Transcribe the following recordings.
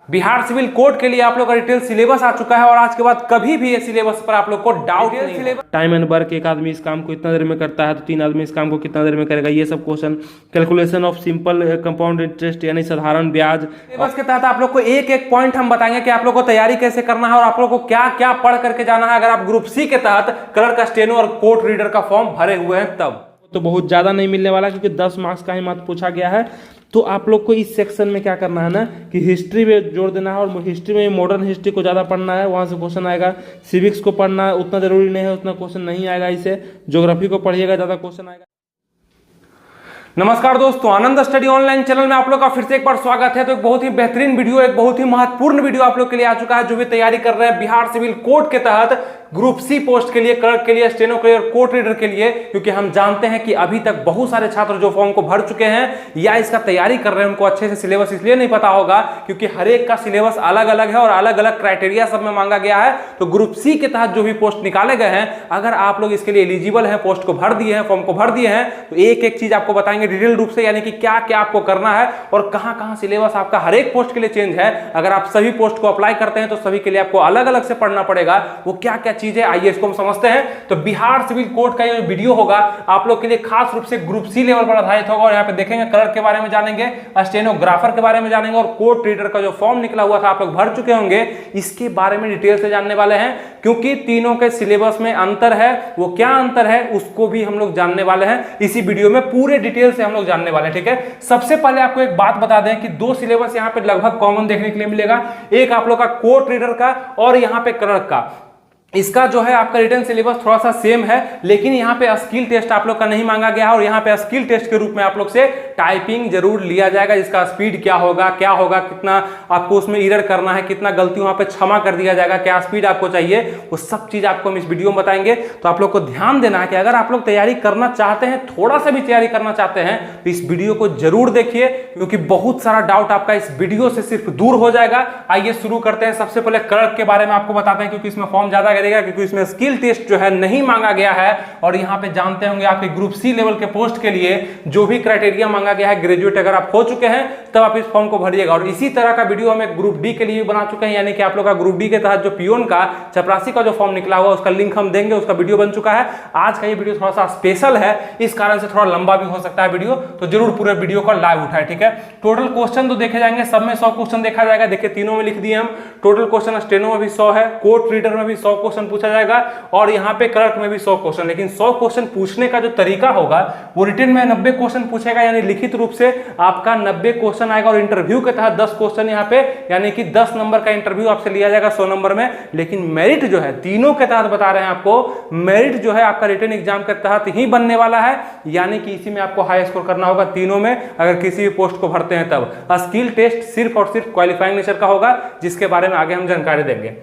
Bihar civil code के लिए आप लोग का डिटेल सिलेबस आ चुका है और आज के बाद कभी भी ये सिलेबस पर आप लोग को डाउट नहीं है। टाइम एंड वर्क, एक आदमी इस काम को इतना देर में करता है तो 3 आदमी इस काम को कितना देर में करेगा, ये सब question. Calculation of simple compound interest यानी साधारण ब्याज। सिलेबस के तहत आप लोग को एक एक पॉइंट हम बताएंगे कि आप लोग को तैयारी कैसे करना है और आप लोग को क्या क्या पढ़ करके जाना है अगर आप ग्रुप सी के तहत कलर का स्टेनो और कोर्ट रीडर का फॉर्म भरे हुए हैं तब। तो बहुत ज़्यादा नहीं मिलने वाला क्योंकि 10 मार्क्स का ही मात्र पूछा गया है। तो आप लोग को इस सेक्शन में क्या करना है ना कि हिस्ट्री में जोड़ देना है और हिस्ट्री में मॉडर्न हिस्ट्री को ज़्यादा पढ़ना है, वहाँ से क्वेश्चन आएगा। सिविक्स को पढ़ना उतना ज़रूरी नहीं है, उतना क्वेश्चन नहीं आएगा इसे। ज्योग्राफी को पढ़िएगा, ज़्यादा क्वेश्चन आएगा। नमस्कार दोस्तों, आनंद स्टडी ऑनलाइन चैनल में आप लोग का फिर से एक बार स्वागत है। तो एक बहुत ही बेहतरीन वीडियो, एक बहुत ही महत्वपूर्ण वीडियो आप लोग के लिए आ चुका है। जो भी तैयारी कर रहे हैं बिहार सिविल कोड के तहत ग्रुप सी पोस्ट के लिए, क्लर्क के लिए, स्टेनो के लिए, कोर्ट रीडर के लिए, क्योंकि हम जानते हैं कि अभी तक बहुत सारे छात्र जो फॉर्म को भर चुके हैं या इसका तैयारी कर रहे हैं उनको अच्छे से सिलेबस इसलिए नहीं पता होगा क्योंकि हर एक का सिलेबस अलग अलग है और अलग अलग क्राइटेरिया सब में मांगा गया है। तो ग्रुप सी के तहत जो भी पोस्ट निकाले गए हैं, अगर आप लोग इसके लिए एलिजिबल हैं, पोस्ट को भर दिए हैं, फॉर्म को भर दिए हैं, तो एक एक चीज आपको बताएंगे डिटेल रूप से, यानी कि क्या क्या आपको करना है और कहां कहां सिलेबस आपका हर एक पोस्ट के लिए चेंज है। अगर आप सभी पोस्ट को अप्लाई करते हैं तो सभी के लिए आपको अलग अलग से पढ़ना पड़ेगा। वो क्या क्या चीजें, आइए इसको हम समझते हैं। तो बिहार सिविल कोड का ये वीडियो होगा आप लोग के लिए खास रूप से ग्रुप सी लेवल पर आधारित होगा और यहाँ पे देखेंगे कलर के बारे में जानेंगे, स्टेनोग्राफर के बारे में जानेंगे और कोर्ट रीडर का जो फॉर्म निकला हुआ था आप लोग भर चुके होंगे, इसके बारे में डिटेल से जानने वाले हैं। क्योंकि तीनों के सिलेबस में अंतर है, वो क्या अंतर है उसको भी हम लोग जानने वाले हैं इसी वीडियो में, पूरे डिटेल से हम लोग जानने वाले हैं। ठीक है, सबसे पहले आपको एक बात बता दें कि दो सिलेबस यहाँ पे लगभग कॉमन देखने के लिए मिलेगा। एक आप लोग का कोर्ट रीडर का और यहाँ पे क्लर्क का। इसका जो है आपका रिटन सिलेबस थोड़ा सा सेम है, लेकिन यहाँ पे स्किल टेस्ट आप लोग का नहीं मांगा गया है और यहाँ पे स्किल टेस्ट के रूप में आप लोग से टाइपिंग जरूर लिया जाएगा। इसका स्पीड क्या होगा, कितना आपको उसमें एरर करना है, कितना गलती वहाँ पे क्षमा कर दिया जाएगा, क्या स्पीड आपको चाहिए, वो सब चीज आपको हम इस वीडियो में बताएंगे। तो आप लोग को ध्यान देना है कि अगर आप लोग तैयारी करना चाहते हैं, थोड़ा सा भी तैयारी करना चाहते हैं, तो इस वीडियो को जरूर देखिए क्योंकि बहुत सारा डाउट आपका इस वीडियो से सिर्फ दूर हो जाएगा। आइए शुरू करते हैं। सबसे पहले क्लर्क के बारे में आपको बताते हैं क्योंकि इसमें फॉर्म ज्यादा क्योंकि इसमें स्किल टेस्ट जो है नहीं मांगा गया है और यहां पे जानते होंगे आपके ग्रुप सी लेवल के पोस्ट के लिए जो भी क्राइटेरिया मांगा गया है, ग्रेजुएट अगर आप हो चुके हैं तब आप इस फॉर्म को भरिएगा। और इसी तरह का वीडियो हम एक ग्रुप डी के लिए भी बना चुके हैं, यानी कि आप लोग का ग्रुप डी के तहत जो पियोन का चपरासी का जो फॉर्म निकला हुआ उसका लिंक हम देंगे, उसका वीडियो बन चुका है। आज का ये वीडियो थोड़ा सा स्पेशल है, इस कारण से थोड़ा लंबा भी हो सकता है वीडियो, तो जरूर पूरे वीडियो को लाइव उठाए। ठीक है, टोटल क्वेश्चन तो देखे जाएंगे, सब में 100 क्वेश्चन देखा जाएगा। देखिए तीनों में लिख दिए हम टोटल क्वेश्चन, स्टेनो में भी 100 है, कोर्ट रीडर में भी 100 क्वेश्चन पूछा जाएगा और यहाँ पे क्लर्क में भी 100 क्वेश्चन। लेकिन 100 क्वेश्चन पूछने का जो तरीका होगा वो रिटन में 90 क्वेश्चन पूछेगा, यानी लिखित रूप से आपका 90 क्वेश्चन आएगा और इंटरव्यू के तहत 10 क्वेश्चन यहाँ पे, यानी कि 10 नंबर का इंटरव्यू आपसे लिया जाएगा 100 नंबर में। लेकिन मेरिट जो है तीनों के तहत बता रहे हैं आपको, मेरिट जो है आपका रिटन एग्जाम के तहत ही बनने वाला है, यानी कि इसी में आपको हाई स्कोर करना होगा तीनों में अगर किसी भी पोस्ट को भरते हैं तब। स्किल टेस्ट सिर्फ और सिर्फ क्वालिफाइंग नेचर का होगा, जिसके बारे में आगे हम जानकारी देंगे।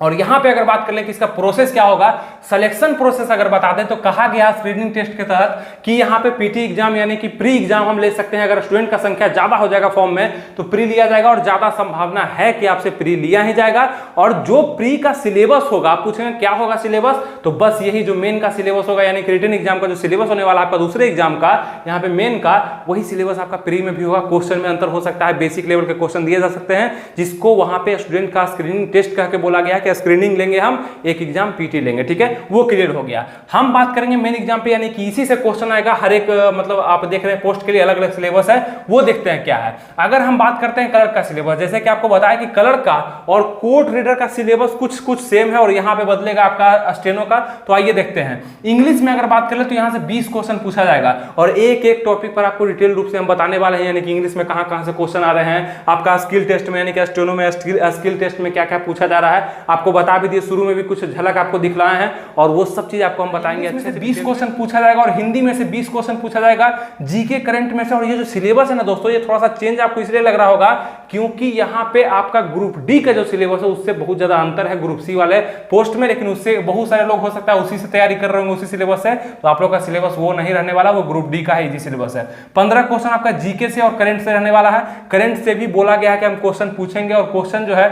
और यहां पे अगर बात कर लें कि इसका प्रोसेस क्या होगा, सिलेक्शन प्रोसेस अगर बता दें तो कहा गया स्क्रीनिंग टेस्ट के तहत कि यहां पे पीटी एग्जाम यानी कि प्री एग्जाम हम ले सकते हैं। अगर स्टूडेंट का संख्या ज्यादा हो जाएगा फॉर्म में तो प्री लिया जाएगा और ज्यादा संभावना है कि आपसे प्री लिया ही जाएगा। और जो प्री का सिलेबस होगा, आप पूछेंगे क्या होगा सिलेबस, तो बस यही जो मेन का सिलेबस होगा, यानी कि रिटन एग्जाम का जो सिलेबस होने वाला आपका दूसरे एग्जाम का, यहाँ पे मेन का वही सिलेबस आपका प्री में भी होगा। क्वेश्चन में अंतर हो सकता है, बेसिक लेवल के क्वेश्चन दिए जा सकते हैं, जिसको वहां पे स्टूडेंट का स्क्रीनिंग टेस्ट कह के बोला गया कि स्क्रीनिंग लेंगे हम, एक एग्जाम पीटी लेंगे। ठीक है, वो क्लियर हो गया। हम बात करेंगे मेन एग्जाम पे, यानी कि इसी से क्वेश्चन आएगा हर एक, मतलब आप देख रहे हैं पोस्ट के लिए अलग अलग सिलेबस है, वो देखते हैं क्या है। अगर हम बात करते हैं क्लर्क का सिलेबस, जैसे कि आपको बताया कि क्लर्क का और कोर्ट रीडर का सिलेबस कुछ सेम है और यहाँ पे बदलेगा आपका स्टेनो का। तो आइए देखते हैं। इंग्लिश में अगर बात करें तो यहाँ से 20 क्वेश्चन पूछा जाएगा और एक एक टॉपिक पर आपको डिटेल रूप से हम बताने वाले हैं, यानी कि इंग्लिश में कहां कहां से क्वेश्चन आ रहे हैं। आपका स्किल टेस्ट में, यानी कि स्टेनो में स्किल टेस्ट में क्या क्या पूछा जा रहा है आपको बता भी दिए, शुरू में भी कुछ झलक आपको दिखलाए हैं और वो सब चीज आपको हम बताएंगे। अच्छे से 20 क्वेश्चन पूछा जाएगा और हिंदी में से 20 क्वेश्चन पूछा जाएगा, जीके करंट में से। और ये जो सिलेबस है ना दोस्तों, ये थोड़ा सा चेंज आपको इसलिए लग रहा होगा क्योंकि यहाँ पे आपका ग्रुप डी का जो सिलेबस है उससे बहुत ज्यादा अंतर है ग्रुप सी वाले पोस्ट में। लेकिन उससे बहुत सारे लोग हो सकता है उसी से तैयारी कर रहे होंगे, उसी सिलेबस से, तो आप लोग का सिलेबस वो नहीं रहने वाला, वो ग्रुप डी का ही सिलेबस है। 15 क्वेश्चन आपका जीके से और करंट से रहने वाला है। करंट से भी बोला गया है कि हम क्वेश्चन पूछेंगे और क्वेश्चन जो है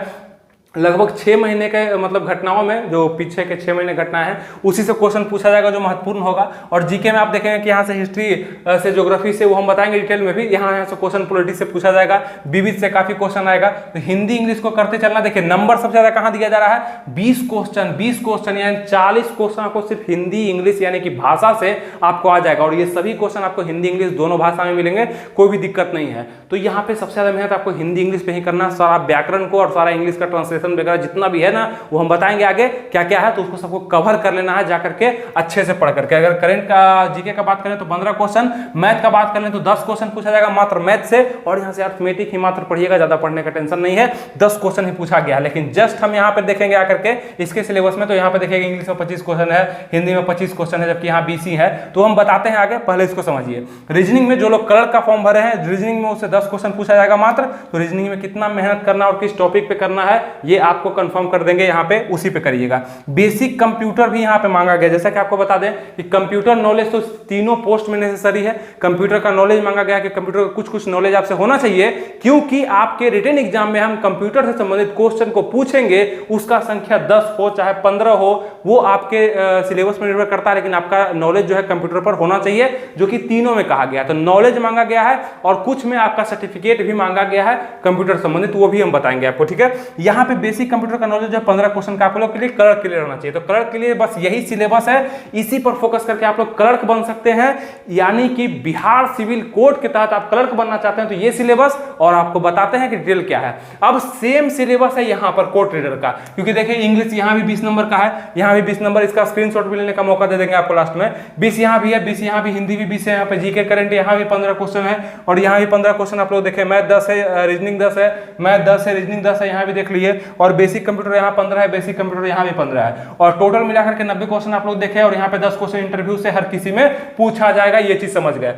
लगभग 6 महीने के मतलब घटनाओं में, जो पीछे के 6 महीने घटना है उसी से क्वेश्चन पूछा जाएगा जो महत्वपूर्ण होगा। और जीके में आप देखेंगे कि यहाँ से हिस्ट्री से, ज्योग्राफी से वो हम बताएंगे डिटेल में भी, यहाँ से क्वेश्चन पॉलिटिक्स से पूछा जाएगा, विविध से काफी क्वेश्चन आएगा। तो हिंदी इंग्लिश को करते चलना। देखिए नंबर सबसे ज्यादा कहाँ दिया जा रहा है, 20 क्वेश्चन यानी 40 क्वेश्चन आपको सिर्फ हिंदी इंग्लिश यानी कि भाषा से आपको आ जाएगा। और ये सभी क्वेश्चन आपको हिंदी इंग्लिश दोनों भाषा में मिलेंगे, कोई भी दिक्कत नहीं है। तो यहाँ पे सबसे ज्यादा मेहनत आपको हिंदी इंग्लिश पे ही करना, सारा व्याकरण को और सारा इंग्लिश का ट्रांसलेशन वगैरह जितना भी है ना वो हम बताएंगे आगे क्या क्या है, तो उसको सबको कवर कर लेना है जाकर के अच्छे से पढ़ करके। अगर करंट का जीके का बात करें तो 15 क्वेश्चन, मैथ का बात करें तो 10 क्वेश्चन पूछा जाएगा मात्र मैथ से। और यहाँ से अर्थमेटिक ही मात्र पढ़िएगा, ज्यादा पढ़ने का टेंशन नहीं है, 10 क्वेश्चन ही पूछा गया है। लेकिन जस्ट हम यहाँ पे देखेंगे आकर के इसके सिलेबस में, तो यहाँ पे देखेंगे इंग्लिश में 25 क्वेश्चन है, हिंदी में 25 क्वेश्चन है, जबकि यहाँ 20 ही है। तो हम बताते हैं आगे, पहले इसको समझिए। रीजनिंग में जो लोग क्लर्क का फॉर्म भरे हैं, रीजनिंग में उससे 10 क्वेश्चन पूछा जाएगा मात्र। तो रीजनिंग में कितना मेहनत करना और किस टॉपिक पे करना है ये आपको कंफर्म कर देंगे, यहाँ पे उसी पे करिएगा। बेसिक कंप्यूटर भी यहाँ पे मांगा गया, जैसा कि आपको बता दें कि कंप्यूटर नॉलेज तो तीनों पोस्ट में नेसेसरी है। कंप्यूटर का नॉलेज मांगा गया कि कंप्यूटर का कुछ नॉलेज आपसे होना चाहिए, क्योंकि आपके रिटन एग्जाम में हम कंप्यूटर से संबंधित क्वेश्चन को पूछेंगे, उसका संख्या 10 हो चाहे 15 हो, वो आपके सिलेबस पर निर्भर करता है। लेकिन आपका नॉलेज जो है कंप्यूटर पर होना चाहिए, जो कि तीनों में कहा गया। तो नॉलेज मांगा गया है और कुछ में आपका सर्टिफिकेट भी मांगा गया है कंप्यूटर संबंधित, वो भी हम बताएंगे आपको, ठीक है। यहाँ पे बेसिक कंप्यूटर का नॉलेज जो 15 क्वेश्चन का आप लोग के लिए क्लर्क के लिए रहना चाहिए। तो क्लर्क के लिए बस यही सिलेबस है, इसी पर फोकस करके आप लोग क्लर्क बन सकते हैं। यानी कि बिहार सिविल कोड के तहत आप क्लर्क बनना चाहते हैं तो ये सिलेबस, और आपको बताते हैं कि डिटेल क्या है। अब सेम सिलेबस है यहाँ पर कोर्ट रीडर का, क्योंकि देखिए इंग्लिश यहाँ भी 20 नंबर का है, यहाँ भी 20 नंबर, इसका स्क्रीनशॉट भी लेने का मौका दे देंगे आपको लास्ट में। 20 यहाँ भी है, 20 यहाँ भी, हिंदी भी 20 है, यहाँ पे जीके करंट यहाँ भी 15 क्वेश्चन है, और यहाँ भी 15 क्वेश्चन आप लोग देखें। मैथ 10 है, रीजनिंग 10 है, मैथ 10 है, रीजनिंग 10 है, यहाँ भी देख लीजिए। और बेसिक कंप्यूटर यहाँ 15 है, बेसिक कंप्यूटर यहाँ भी 15 है, और टोटल मिलाकर के 90 क्वेश्चन आप लोग देखें। और यहाँ पे 10 क्वेश्चन इंटरव्यू से हर किसी में पूछा जाएगा, ये चीज समझ गए।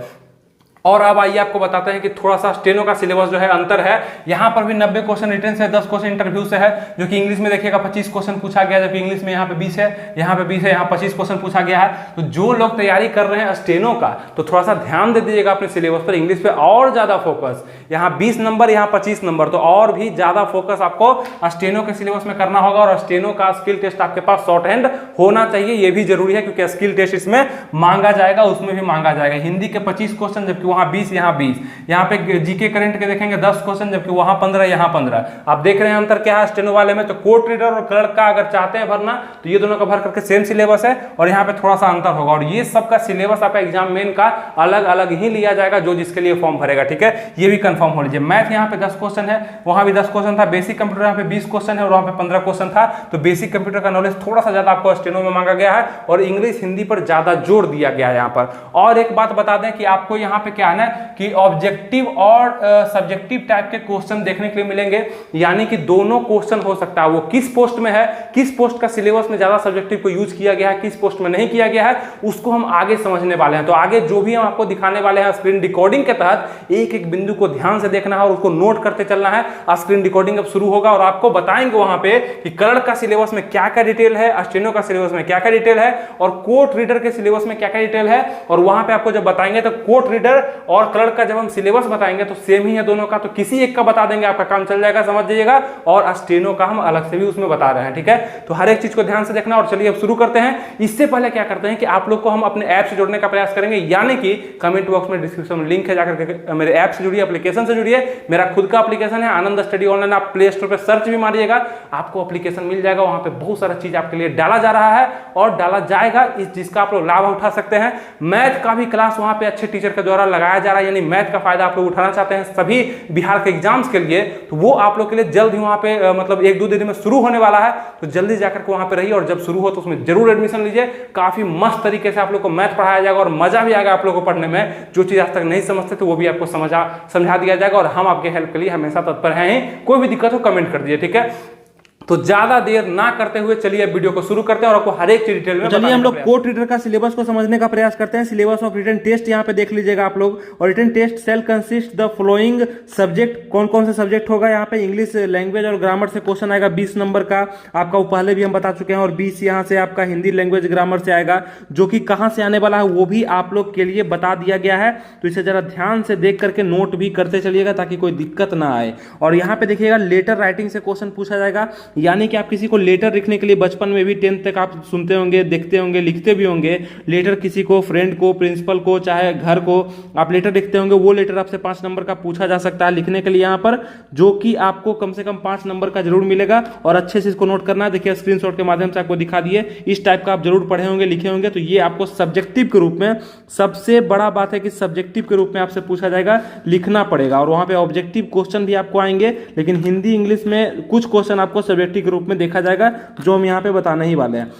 और अब आइए आपको बताते हैं कि थोड़ा सा स्टेनो का सिलेबस जो है अंतर है। यहाँ पर भी 90 क्वेश्चन रिटन से, 10 क्वेश्चन इंटरव्यू से है, जो कि इंग्लिश में देखिएगा 25 क्वेश्चन पूछा गया, जबकि इंग्लिश में यहाँ पे 20 है, यहाँ पे 20 है, यहाँ 25 क्वेश्चन पूछा गया है। तो जो लोग तैयारी कर रहे हैं स्टेनो का, तो थोड़ा सा ध्यान दे दीजिएगा अपने सिलेबस पर, इंग्लिश पे और ज्यादा फोकस। यहाँ 20 नंबर, यहाँ 25 नंबर, तो और भी ज्यादा फोकस आपको स्टेनो के सिलेबस में करना होगा। और स्टेनो का स्किल टेस्ट आपके पास शॉर्ट हैंड होना चाहिए, ये भी जरूरी है, क्योंकि स्किल टेस्ट इसमें मांगा जाएगा, उसमें भी मांगा जाएगा। हिंदी के 25 क्वेश्चन, जबकि वहाँ 20, यहाँ 20। यहाँ पे जीके करंट के देखेंगे 10 क्वेश्चन, जबकि वहां 15, यहाँ 15। आप देख रहे हैं अंतर क्या है स्टेनो वाले में। तो कोर्ट रीडर और क्लर्क का अगर चाहते हैं भरना, तो ये दोनों का भर करके सेम सिलेबस है, और यहाँ पे थोड़ा सा अंतर होगा। और ये सबका सिलेबस आपका एग्जाम मेन का अलग अलग ही लिया जाएगा, जो जिसके लिए फॉर्म भरेगा, ठीक है, ये भी कंफर्म हो लीजिए। मैथ यहाँ पे 10 क्वेश्चन है, वहां भी 10 क्वेश्चन था। बेसिक कंप्यूटर यहाँ पे 20 क्वेश्चन है, और वहां पे 15 क्वेश्चन था। तो बेसिक कंप्यूटर का नॉलेज थोड़ा सा ज्यादा आपको स्टेनो में मांगा गया है, और इंग्लिश हिंदी पर ज्यादा जोर दिया गया है यहाँ पर। और एक बात बता दें कि आपको यहाँ पे क्या है ना कि ऑब्जेक्टिव और सब्जेक्टिव टाइप के क्वेश्चन देखने के लिए मिलेंगे। यानी कि दोनों क्वेश्चन हो सकता है, वो किस पोस्ट में है, किस पोस्ट का सिलेबस में ज्यादा सब्जेक्टिव को यूज किया गया है, किस पोस्ट में नहीं किया गया है, उसको हम आगे समझने वाले हैं। तो आगे जो भी हम आपको दिखाने वाले हैं स्क्रीन रिकॉर्डिंग के तहत, एक एक बिंदु को ध्यान से देखना है और उसको नोट करते चलना है। स्क्रीन रिकॉर्डिंग अब शुरू होगा और आपको बताएंगे वहां पे कि क्लर्क का सिलेबस में क्या क्या डिटेल है, स्टेनो का सिलेबस में क्या क्या डिटेल है, और कोर्ट रीडर के सिलेबस में क्या क्या डिटेल है। और वहां पे आपको जब बताएंगे तो कोर्ट रीडर और क्लर्क का जब हम सिलेबस बताएंगे तो सेम ही है दोनों का, तो किसी एक का बता देंगे, आपका काम चल जाएगा, समझ जाइएगा। और स्टेनो का हम अलग से भी उसमें बता रहे हैं, ठीक है। तो हर एक चीज को ध्यान से देखना। और चलिए अब शुरू करते हैं। इससे पहले क्या करते हैं कि आप लोग को हम अपने ऐप से जोड़ने का प्रयास करेंगे, यानी कि कमेंट बॉक्स में डिस्क्रिप्शन में लिंक है, जाकर मेरे ऐप से जुड़िए, एप्लीकेशन से जुड़िए। मेरा खुद का एप्लीकेशन है आनंद स्टडी ऑनलाइन, आप प्ले स्टोर पर सर्च भी मारिएगा, आपको एप्लीकेशन मिल जाएगा। वहां पे बहुत सारा चीज आपके लिए डाला जा रहा है और डाला जाएगा, जिसका आप लोग लाभ उठा सकते हैं। मैथ का भी क्लास वहां पे अच्छे टीचर के द्वारा लगाया जा रहा है, यानी मैथ का फायदा आप लोग उठाना चाहते हैं सभी बिहार के एग्जाम्स के लिए, तो वो आप लोग के लिए जल्द ही वहां पे मतलब 1-2 दिन में शुरू होने वाला है। तो जल्दी जाकर के वहां पे रहिए, और जब शुरू हो तो उसमें जरूर एडमिशन लीजिए। काफी मस्त तरीके से आप लोग को मैथ पढ़ाया जाएगा और मजा भी आएगा आप लोग को पढ़ने में। जो चीज आज तक नहीं समझते तो वो भी आपको समझा दिया जाएगा, और हम आपके हेल्प के लिए हमेशा तत्पर हैं। कोई भी दिक्कत हो कमेंट कर दीजिए, ठीक है। तो ज्यादा देर ना करते हुए चलिए वीडियो को शुरू करते हैं और आपको हर एक चीज डिटेल में चलिए हम लोग कोर्ट रीडर का सिलेबस को समझने का प्रयास करते हैं। सिलेबस ऑफ रिटन टेस्ट यहाँ पे देख लीजिएगा आप लोग। और written test shall consist the following subject, कौन कौन से सब्जेक्ट होगा यहाँ पे। इंग्लिश लैंग्वेज और ग्रामर से क्वेश्चन आएगा 20 नंबर का, आपका वो पहले भी हम बता चुके हैं। और 20 यहाँ से आपका हिंदी लैंग्वेज ग्रामर से आएगा, जो कि कहाँ से आने वाला है वो भी आप लोग के लिए बता दिया गया है। तो इसे जरा ध्यान से देख करके नोट भी करते चलिएगा ताकि कोई दिक्कत ना आए। और यहाँ पे देखिएगा लेटर राइटिंग से क्वेश्चन पूछा जाएगा, यानी कि आप किसी को लेटर लिखने के लिए बचपन में भी 10th तक आप सुनते होंगे, देखते होंगे, लिखते भी होंगे लेटर, किसी को, फ्रेंड को, प्रिंसिपल को, चाहे घर को आप लेटर लिखते होंगे, वो लेटर आपसे 5 नंबर का पूछा जा सकता है लिखने के लिए यहाँ पर, जो कि आपको कम से कम 5 नंबर का जरूर मिलेगा। और अच्छे से इसको नोट करना है, देखिए स्क्रीनशॉट के माध्यम से आपको दिखा दिए, इस टाइप का आप जरूर पढ़े होंगे, लिखे होंगे। तो ये आपको सब्जेक्टिव के रूप में, सबसे बड़ा बात है कि सब्जेक्टिव के रूप में आपसे पूछा जाएगा, लिखना पड़ेगा। और वहां पे ऑब्जेक्टिव क्वेश्चन भी आपको आएंगे, लेकिन हिंदी इंग्लिश में कुछ क्वेश्चन आपको सब्जेक्टिव के रूप में देखा जाएगा, जो हम यहाँ पे बताने ही वाले हैं।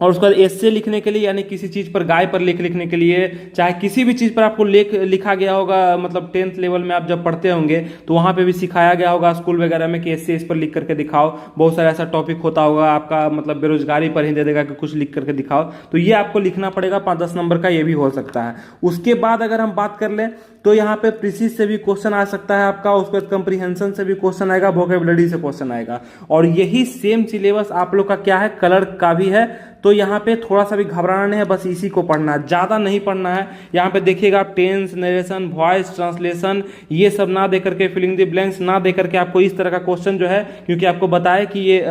और उसके बाद एस्से लिखने के लिए, यानी किसी चीज़ पर, गाय पर लेख लिखने के लिए, चाहे किसी भी चीज़ पर आपको लेख लिखा गया होगा, मतलब 10th लेवल में आप जब पढ़ते होंगे तो वहाँ पे भी सिखाया गया होगा स्कूल वगैरह में कि एस्से इस पर लिख करके दिखाओ। बहुत सारा ऐसा टॉपिक होता होगा आपका, मतलब बेरोजगारी पर ही दे देगा कि कुछ लिख करके दिखाओ, तो ये आपको लिखना पड़ेगा, 5-10 नंबर का ये भी हो सकता है। उसके बाद अगर हम बात कर लें तो यहाँ पे प्रीसिज से भी क्वेश्चन आ सकता है आपका, उसके बाद कंप्रीहेंशन से भी क्वेश्चन आएगा, वोकेबुलरी से क्वेश्चन आएगा। और यही सेम सिलेबस आप लोग का क्या है, कलर का भी है। तो यहाँ पे थोड़ा सा भी घबराना नहीं है, बस इसी को पढ़ना है, ज़्यादा नहीं पढ़ना है। यहाँ पे देखिएगा आप टेंस, नरेशन, वॉइस, ट्रांसलेशन, ये सब ना दे करके, फिलिंग द ब्लैंक्स ना दे करके आपको इस तरह का क्वेश्चन जो है, क्योंकि आपको बताया कि ये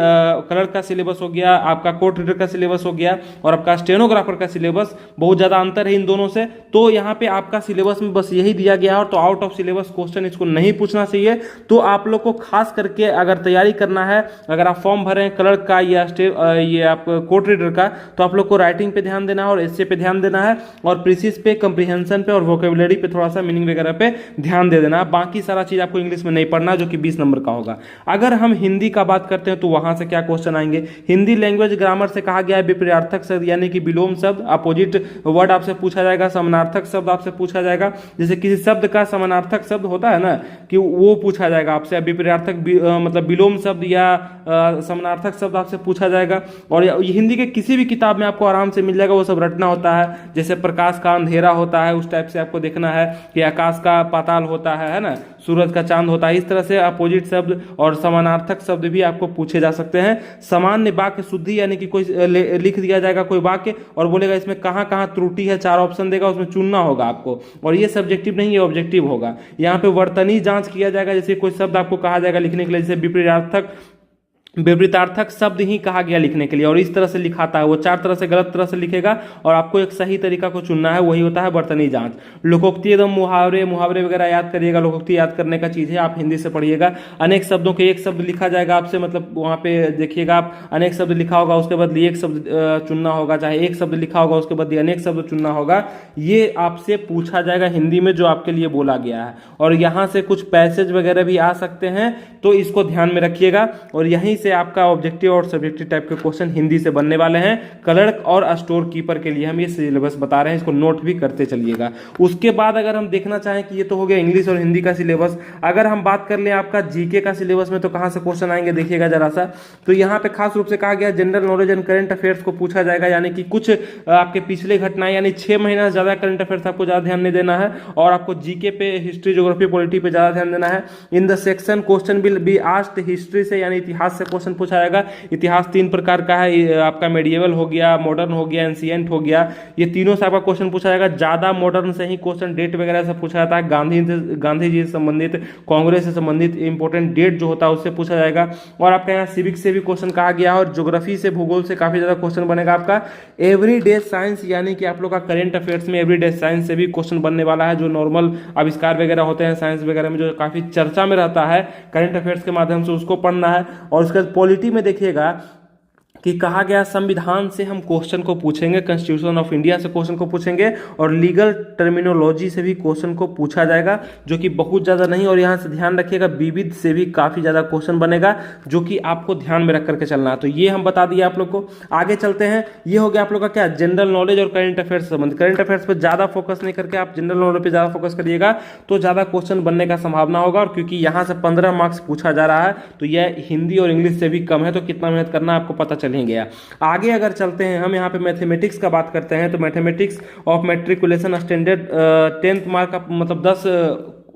कलर का सिलेबस हो गया, आपका कोर्ट रीडर का सिलेबस हो गया, और आपका स्टेनोग्राफर का सिलेबस, बहुत ज़्यादा अंतर है इन दोनों से। तो यहाँ पे आपका सिलेबस में बस यही दिया गया है, और तो आउट ऑफ सिलेबस क्वेश्चन इसको नहीं पूछना चाहिए। तो आप लोग को खास करके अगर तैयारी करना है, अगर आप फॉर्म भरें कलर का या ये आप कोर्ट रीडर का, तो आप लोग को राइटिंग पे ध्यान देना है, और एस्से पे ध्यान देना है, और प्रीसिज पे, कंप्रीहेंशन पे, और वोकेबुलरी पे थोड़ा सा, मीनिंग वगैरह पे ध्यान दे देना है। बाकी सारा चीज आपको इंग्लिश में नहीं पढ़ना, जो कि 20 नंबर का होगा। अगर हम हिंदी का बात करते हैं तो वहां से क्या क्वेश्चन आएंगे, हिंदी लैंग्वेज ग्रामर से कहा गया है विपरीतार्थक शब्द, यानी कि विलोम शब्द, अपोजिट वर्ड आपसे पूछा जाएगा, समानार्थक शब्द आपसे पूछा जाएगा। जैसे किसी शब्द का समानार्थक शब्द होता है ना, कि वो पूछा जाएगा आपसे, विपरीतार्थक मतलब विलोम शब्द या समानार्थक शब्द आपसे पूछा जाएगा। और हिंदी के किसी भी किताब में आपको आराम से मिल जाएगा, वो सब रटना होता है। जैसे प्रकाश का अंधेरा होता है, उस टाइप से आपको देखना है, कि आकाश का पाताल होता है ना, सूरज का चांद होता है। इस तरह से अपोजिट शब्द और समानार्थक शब्द भी आपको पूछे जा सकते हैं। सामान्य वाक्य शुद्धि, यानी कि कोई लिख दिया जाएगा कोई वाक्य और बोलेगा इसमें कहाँ कहाँ त्रुटि है, 4 ऑप्शन देगा, उसमें चुनना होगा आपको, और ये सब्जेक्टिव नहीं, ये ऑब्जेक्टिव होगा। यहाँ पे वर्तनी जांच किया जाएगा, जैसे कोई शब्द आपको कहा जाएगा लिखने के लिए, जैसे विपरीतार्थक शब्द ही कहा गया लिखने के लिए, और इस तरह से लिखाता है वो, 4 तरह से गलत तरह से लिखेगा, और आपको एक सही तरीका को चुनना है, वही होता है वर्तनी जांच। लोकोक्ति एकदम मुहावरे वगैरह याद करिएगा, लोकोक्ति याद करने का चीज़ है, आप हिंदी से पढ़िएगा। अनेक शब्दों के एक शब्द लिखा जाएगा आपसे, मतलब वहाँ पे देखिएगा आप, अनेक शब्द लिखा होगा, उसके बदले एक शब्द चुनना होगा, चाहे एक शब्द लिखा होगा उसके बदले अनेक शब्द चुनना होगा। ये आपसे पूछा जाएगा हिंदी में, जो आपके लिए बोला गया है। और यहाँ से कुछ पैसेज वगैरह भी आ सकते हैं, तो इसको ध्यान में रखिएगा। और यहीं से आपका ऑब्जेक्टिव और सब्जेक्टिव टाइप के क्वेश्चन हिंदी से बनने वाले हैं। क्लर्क और स्टोर कीपर के लिए हम ये सिलेबस बता रहे हैं, इसको नोट भी करते चलिएगा। उसके बाद अगर हम देखना चाहें कि ये तो हो गया इंग्लिश और हिंदी का सिलेबस, अगर हम बात कर लें आपका जीके का सिलेबस में, तो कहां से क्वेश्चन आएंगे देखिएगा जरा सा। तो यहाँ पे खास रूप से कहा गया general knowledge and current affairs को पूछा जाएगा, यानी कि कुछ आपके पिछले घटनाएं, यानी 6 महीना ज्यादा करंट अफेयर्स आपको ज्यादा ध्यान नहीं देना है, और आपको जीके पे, हिस्ट्री, ज्योग्राफी, पॉलिटी पे ज्यादा ध्यान देना है। In the section question will be asked history से, यानी इतिहास से क्वेश्चन पूछा जाएगा। इतिहास 3 प्रकार का है, आपका मेडिएवल हो गया, मॉडर्न हो गया, एंशिएंट हो गया, ये तीनों से आपका क्वेश्चन पूछा जाएगा। ज्यादा मॉडर्न से ही क्वेश्चन डेट वगैरह से पूछा जाता है, गांधी जी से संबंधित, कांग्रेस से संबंधित इंपॉर्टेंट डेट जो होता है उससे पूछा जाएगा। और आपका यहाँ सिविक्स से भी क्वेश्चन कहा गया है, और ज्योग्राफी से, भूगोल से काफी ज्यादा क्वेश्चन बनेगा आपका। एवरीडे साइंस, यानी कि आप लोग का करंट अफेयर्स में एवरीडे साइंस से भी क्वेश्चन बनने वाला है, जो नॉर्मल आविष्कार वगैरह होते हैं साइंस वगैरह में, जो काफी चर्चा में रहता है करंट अफेयर्स के माध्यम से, उसको पढ़ना है। और उसके बाद पॉलिटी में देखिएगा कि कहा गया संविधान से हम क्वेश्चन को पूछेंगे, कॉन्स्टिट्यूशन ऑफ इंडिया से क्वेश्चन को पूछेंगे, और लीगल टर्मिनोलॉजी से भी क्वेश्चन को पूछा जाएगा, जो कि बहुत ज़्यादा नहीं। और यहाँ से ध्यान रखिएगा विविध से भी काफ़ी ज़्यादा क्वेश्चन बनेगा, जो कि आपको ध्यान में रख करके चलना है। तो ये हम बता दिए आप लोग को। आगे चलते हैं, ये हो गया आप लोग का क्या, जनरल नॉलेज और करंट अफेयर्स से संबंधित। करंट अफेयर्स पर ज़्यादा फोकस नहीं करके आप जनरल नॉलेज पर ज़्यादा फोकस करिएगा, तो ज़्यादा क्वेश्चन बनने का संभावना होगा। और क्योंकि यहाँ से 15 मार्क्स पूछा जा रहा है, तो यह हिंदी और इंग्लिश से भी कम है, तो कितना मेहनत करना आपको पता चल ही गया। आगे अगर चलते हैं, हम यहाँ पे मैथमेटिक्स का बात करते हैं, तो mathematics of matriculation standard 10th mark का, मतलब 10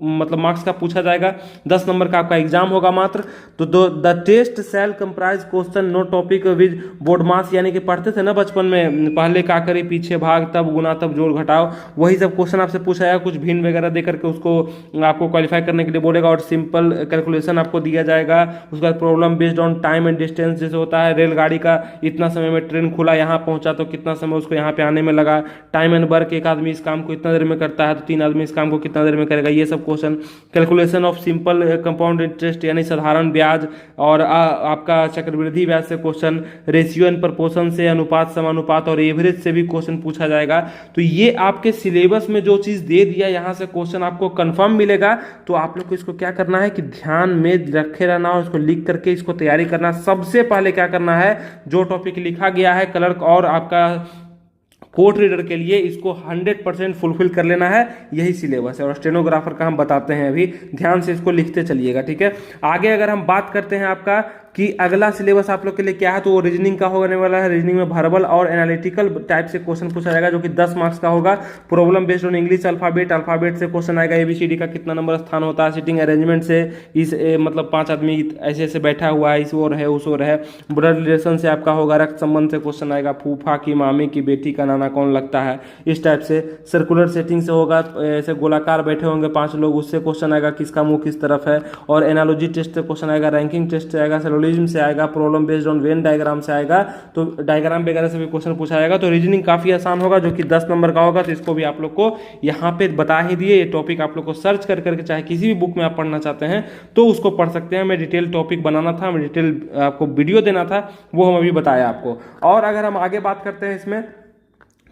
मतलब मार्क्स का पूछा जाएगा, 10 नंबर का आपका एग्जाम होगा मात्र। तो the test shall comprise question no topic with board marks, यानी कि पढ़ते थे ना बचपन में, पहले का करी पीछे भाग तब गुना तब जोड़ घटाओ, वही सब क्वेश्चन आपसे पूछा जाएगा, कुछ भिन्न वगैरह दे करके उसको आपको क्वालिफाई करने के लिए बोलेगा, और सिंपल कैलकुलेशन आपको दिया जाएगा। उसके बाद problem based on time and distance, जैसे होता है रेलगाड़ी का इतना समय में ट्रेन खुला, यहाँ पहुंचा तो कितना समय उसको यहाँ पे आने में लगा, टाइम एंड वर्क, एक आदमी इस काम को इतना देर में करता है तो 3 आदमी इस काम को कितना देर में करेगा, ये सब question. Calculation of simple compound interest यानी साधारण ब्याज, और आपका चक्रवृद्धि ब्याज से क्वेश्चन, रेशियो एंड प्रपोर्शन से, अनुपात समानुपात और एवरेज से भी क्वेश्चन पूछा जाएगा। तो ये आपके सिलेबस में जो चीज दे दिया यहाँ से क्वेश्चन आपको कंफर्म मिलेगा। तो आप लोग को इसको क्या करना है कि ध्यान में रखे रहना और इसको लिख करके इसको तैयारी करना। सबसे पहले क्या करना है, जो टॉपिक लिखा गया है क्लर्क और आपका कोर्ट रीडर के लिए, इसको 100% फुलफिल कर लेना है, यही सिलेबस है। और स्टेनोग्राफर का हम बताते हैं अभी, ध्यान से इसको लिखते चलिएगा, ठीक है। आगे अगर हम बात करते हैं आपका कि अगला सिलेबस आप लोग के लिए क्या है, तो वो रीजनिंग का होने वाला है। रीजनिंग में वर्बल और एनालिटिकल टाइप से क्वेश्चन पूछा जाएगा, जो कि 10 मार्क्स का होगा। Problem based on English alphabet, alphabet से क्वेश्चन आएगा, एबीसीडी का कितना नंबर स्थान होता है, सिटिंग अरेंजमेंट से, इस मतलब 5 आदमी ऐसे ऐसे बैठा हुआ है, इस ओर है उस ओर है। ब्लड रिलेशन से आपका होगा, रक्त संबंध से क्वेश्चन आएगा, फूफा की मामी की बेटी का नाना कौन लगता है, इस टाइप से। सर्कुलर सेटिंग से होगा, ऐसे गोलाकार बैठे होंगे 5 लोग, उससे क्वेश्चन आएगा, किसका मुंह किस तरफ है। और एनालॉजी टेस्ट से क्वेश्चन आएगा, रैंकिंग टेस्ट से आएगा, सिलोजिज्म से आएगा, problem based on Venn diagram से आएगा, तो डायग्राम वगैरह से भी क्वेश्चन पूछा जाएगा। तो रीजनिंग काफी आसान होगा, जो कि 10 नंबर का होगा। तो इसको भी आप लोग को यहाँ पे बता ही दिए, ये टॉपिक आप लोग को सर्च कर करके चाहे किसी भी बुक में आप पढ़ना चाहते हैं तो उसको पढ़ सकते हैं। मैं डिटेल टॉपिक बनाना था, मैं डिटेल आपको वीडियो देना था, वो हम अभी बताया आपको। और अगर हम आगे बात करते हैं इसमें,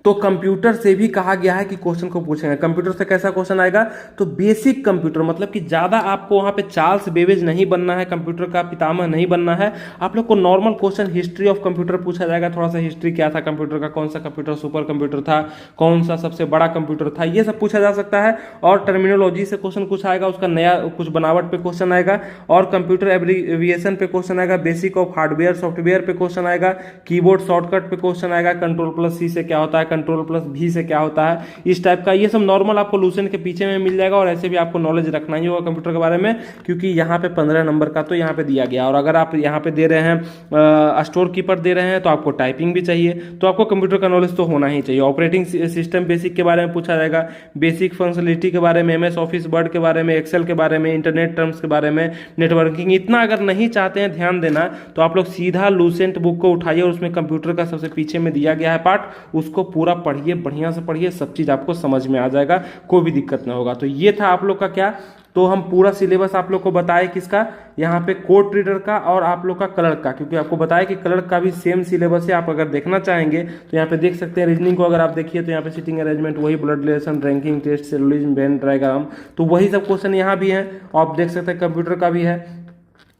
तो कंप्यूटर से भी कहा गया है कि क्वेश्चन को पूछेंगे। कंप्यूटर से कैसा क्वेश्चन आएगा, तो बेसिक कंप्यूटर, मतलब कि ज्यादा आपको वहां पे चार्ल्स बेबेज नहीं बनना है, कंप्यूटर का पितामह नहीं बनना है। आप लोग को normal question history of computer पूछा जाएगा, थोड़ा सा हिस्ट्री क्या था कंप्यूटर का, कौन सा कंप्यूटर सुपर कंप्यूटर था, कौन सा सबसे बड़ा कंप्यूटर था, ये सब पूछा जा सकता है। और टर्मिनोलॉजी से क्वेश्चन कुछ आएगा, उसका नया कुछ बनावट पे क्वेश्चन आएगा। और कंप्यूटर एब्रिविएशन पे क्वेश्चन आएगा, बेसिक ऑफ हार्डवेयर सॉफ्टवेयर पे क्वेश्चन आएगा, कीबोर्ड शॉर्टकट पे क्वेश्चन आएगा, कंट्रोल+C से क्या होता है, कंट्रोल+V से क्या होता है, इस टाइप का। ये सब नॉर्मल आपको लूसेंट के पीछे में मिल जाएगा। और ऐसे भी आपको नॉलेज रखना ही होगा कंप्यूटर के बारे में, क्योंकि यहाँ पे 15 नंबर का तो यहाँ पे दिया गया। और अगर आप यहाँ पे दे रहे हैं स्टोर कीपर दे रहे हैं, तो आपको टाइपिंग भी चाहिए, तो आपको कंप्यूटर का नॉलेज तो होना ही चाहिए। ऑपरेटिंग सिस्टम बेसिक के बारे में पूछा जाएगा, बेसिक फंक्शनलिटी के बारे में, MS ऑफिस वर्ड के बारे में, एक्सेल के बारे में, इंटरनेट टर्म्स के बारे में, नेटवर्किंग। इतना अगर नहीं चाहते हैं ध्यान देना, तो आप लोग सीधा लूसेंट बुक को उठाइए और उसमें कंप्यूटर का सबसे पीछे में दिया गया है पार्ट, उसको पूरा पढ़िए, बढ़िया से पढ़िए, सब चीज आपको समझ में आ जाएगा, कोई भी दिक्कत ना होगा। तो ये था आप लोग का क्या, तो हम पूरा सिलेबस आप लोग को बताए किसका, यहाँ पे कोर्ट रीडर का और आप लोग का क्लर्क का, क्योंकि आपको बताया कि क्लर्क का भी सेम सिलेबस है। आप अगर देखना चाहेंगे तो यहाँ पे देख सकते हैं। रीजनिंग को अगर आप देखिए तो यहाँ पे सिटिंग अरेंजमेंट वही, blood relation, ranking test, syllogism, Venn diagram, तो वही सब क्वेश्चन यहाँ भी है। आप देख सकते हैं कंप्यूटर का भी है।